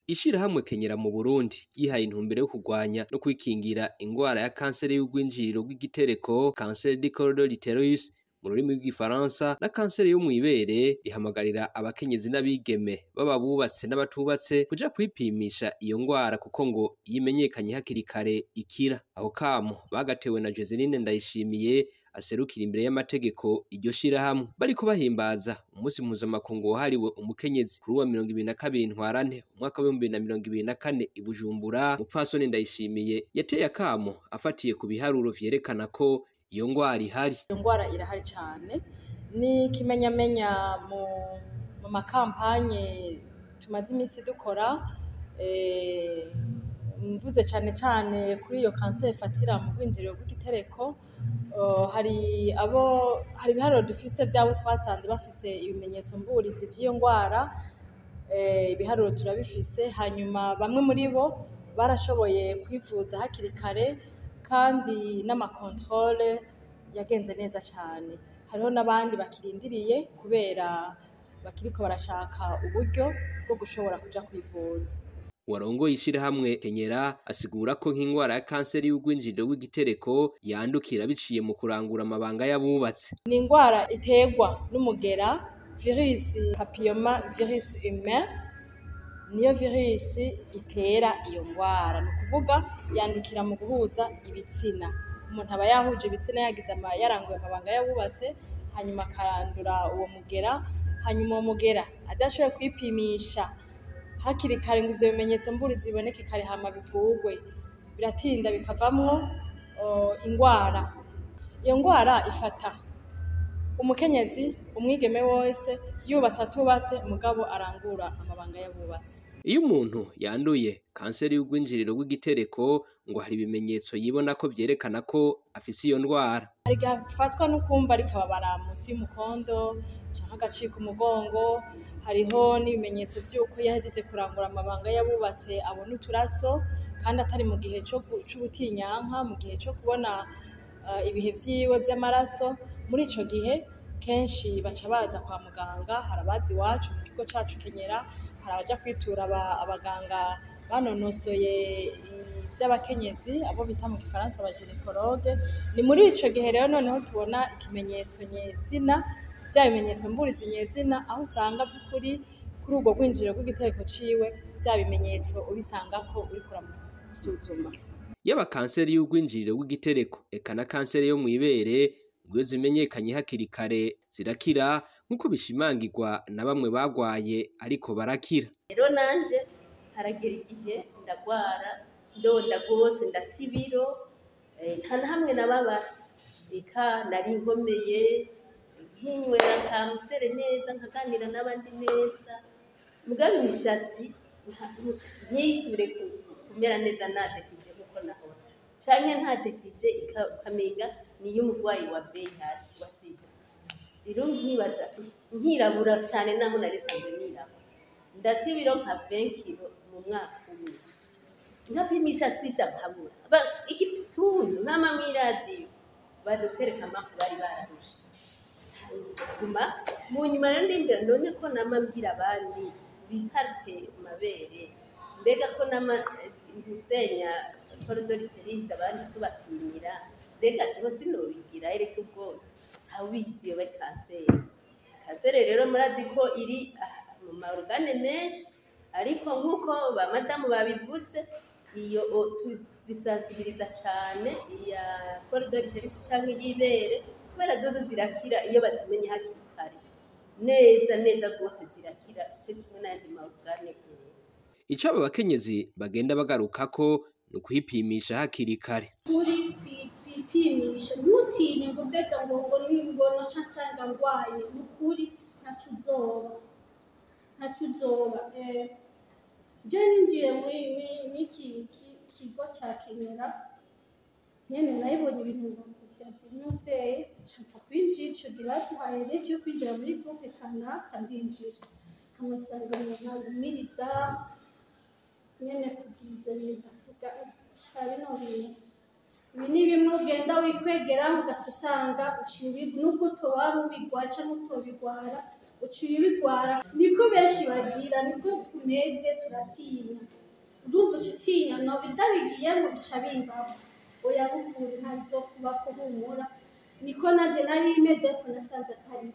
Ishirahamwe Kenyera mu Burundi ryihaye intumbero yo kurwanya no kwikingira ingwara ya kanseri y'urwinjiriro rw'igitereko, cancer du col de l'utérus mu rurimi rw'igifaransa, na kanseri yo mw'ibere, rihamagarira abakenyezi n'abigeme baba bubatse n'abatubatse kuja kwipimisha iyo ngwara kuko ngo iyo imenyekanye hakiri kare ikira. Aho kamo bagatewe na Joseline Ndayishimiye aserukira imbere y'amategeko iryo shirahamwe, bariko bahimbaza umunsi mpuzamakungu wahariwe umukenyezi kuri wa 22 Ntwarante umwaka wa 2024 i Bujumbura. Mupfasoni Ndayishimiye yateye akamo afatiye ku biharuro vyerekana ko iyo ngwara ihari. Iyo ngwara irahari cyane, ni kimenyamenya mu makampanye tumaze iminsi dukora, mvuze cyane kuri iyo kanseri ifatira mu rwinjiriro rw'igitereko. Hari ibiharuro dufise vyabo twasanze bafise ibimenyetso mburizi vy'iyo ngwara, ibiharuro turabifise. Hanyuma bamwe muri bo barashoboye kwivuza hakiri kare kandi n'amakontrole yagenze neza cyane. Hariho n'abandi bakirindiriye kubera bakiriko barashaka uburyo bwo gushobora kuja kwivuza. Warongoye ishirahamwe Kenyera asigura ko nk'ingwara ya kanseri y'urwinjiriro rw'igitereko yandukira biciye mu kurangura amabanga y'abubatse. Ni ingwara iterwa n'umugera virus papilloma virus humain, niyo virus itera iyo ngwara. Ni ukuvuga yandukira mu guhuza ibitsina. Umuntu aba yahuje ibitsina yaranguye amabanga y'abubatse, hanyuma akarandura uwo mugera. Hanyuma uwo mugera adashoboye kwipimisha hakiri kare ngo ivyo bimenyetso mburizi ziboneke kare hama bivugwe, biratinda bikavamwo ingwara. Iyo ngwara ifata umukenyezi, umwigeme wese, yubatse atubatse, mugabo arangura amabanga y'abubatse. Iyo umuntu yanduye kanseri y'urwinjiriro rw'igitereko ngo hari ibimenyetso yibona ko vyerekana ko afise iyo ndwara. Hari igihe afatwa no kumva rikababara musi y'umukondo canke agacika umugongo. Hariho n'ibimenyetso vy'uko yahejeje kurangura amabanga y'abubatse abona uturaso, kandi atari mu gihe c'ubutinyanka, mu gihe co kubona ibihe vyiwe vy'amaraso. Muri ico gihe kenshi baca baza kwa muganga. Hari abazi iwacu mu kigo cacu Kenyera, hari abaja kwitura abaganga banonosoye ivy'abakenyezi, abo bita mu gifaransa aba gynecologue. Ni muri ico gihe rero noneho tubona ikimenyetso nyezina, vya bimenyetso mburizi nyezina, aho usanga vy'ukuri kuri urwo rwinjiriro rw'igitereko ciwe vya bimenyetso ubisangako uriko uramusuzuma. Yaba kanseri y'urwinjiriro rw'igitereko eka na kanseri yo mw'ibere, ngo zimenyekanye hakiri kare zirakira, nk'uko bishimangirwa na bamwe bagwaye ariko barakira. Rero nanje haragera igihe ndagwara, ndonda gose, ndata ibiro, nta na hamwe nababara, eka nari nkomeye, nkinywera kamusere neza, nkaganira n'abandi neza, mugabo imishatsi ntiyisubire kumera neza nadefije nk'uko nahora, canke ntadefije ikamenga niyo umurwayi wa VIH wa SIDA. Rero nkibaza nkirabura cane naho nari sanzwe nirabura, ndata ibiro nka 20 kilo mu mwaka umwe, nkapimisha SIDA nkabura, igituntu nk'amamwiradiyo badoktere Kamafu bari bararusha. Mu nyuma rero ndimbira none ko namabwira abandi biparte mabere, mbega ko ntuzenya col de l'utérus abandi tubapimira, mbega jeho sinobigira ereke ubwo ntawizi iyo bari kanseri. Rero murazi ko iri mu maorgane menshi, ariko nk'uko ba madamu babivuze, iyo tuzisansibiriza cane iya col de l'utérus canke y'ibere, kubera zozo zirakira iyo bazimenye hakiri kare neza rwose, zirakira cyo kimwe n'ayandi maorgane. Ico aba bakenyezi bagenda bagarukako ni ukwipimisha hakiri kare. Muri kwipimisha ntutinye ngo mbega ngo nimbona ca nsanga ndwaye, nukuri ntaco uzoba. Je ninjiye mw'iki kigo ca Kenyera, nyene nayibonye ibintu vy'umuvyeyi, nca kwinjira ico gihe baduhaye rero yo kwinjira muri groupe kanaka, ndinjira nkamusanga nkamiriza nyene kugira ivyo bintu ndavuga bino bintu ibi ni bimwe ugenda wikwegera ugaca usanga nubwo utobara ubigwa canke utobigwara uciye ubigwara. Niko benshi bagira erega niko tumeze turatinya urumva utinya no bidabigiyemo bica bimbamo oya n'ukuri ntabwo kuba kuhumura niko nanje nari imeze ko nasanze atari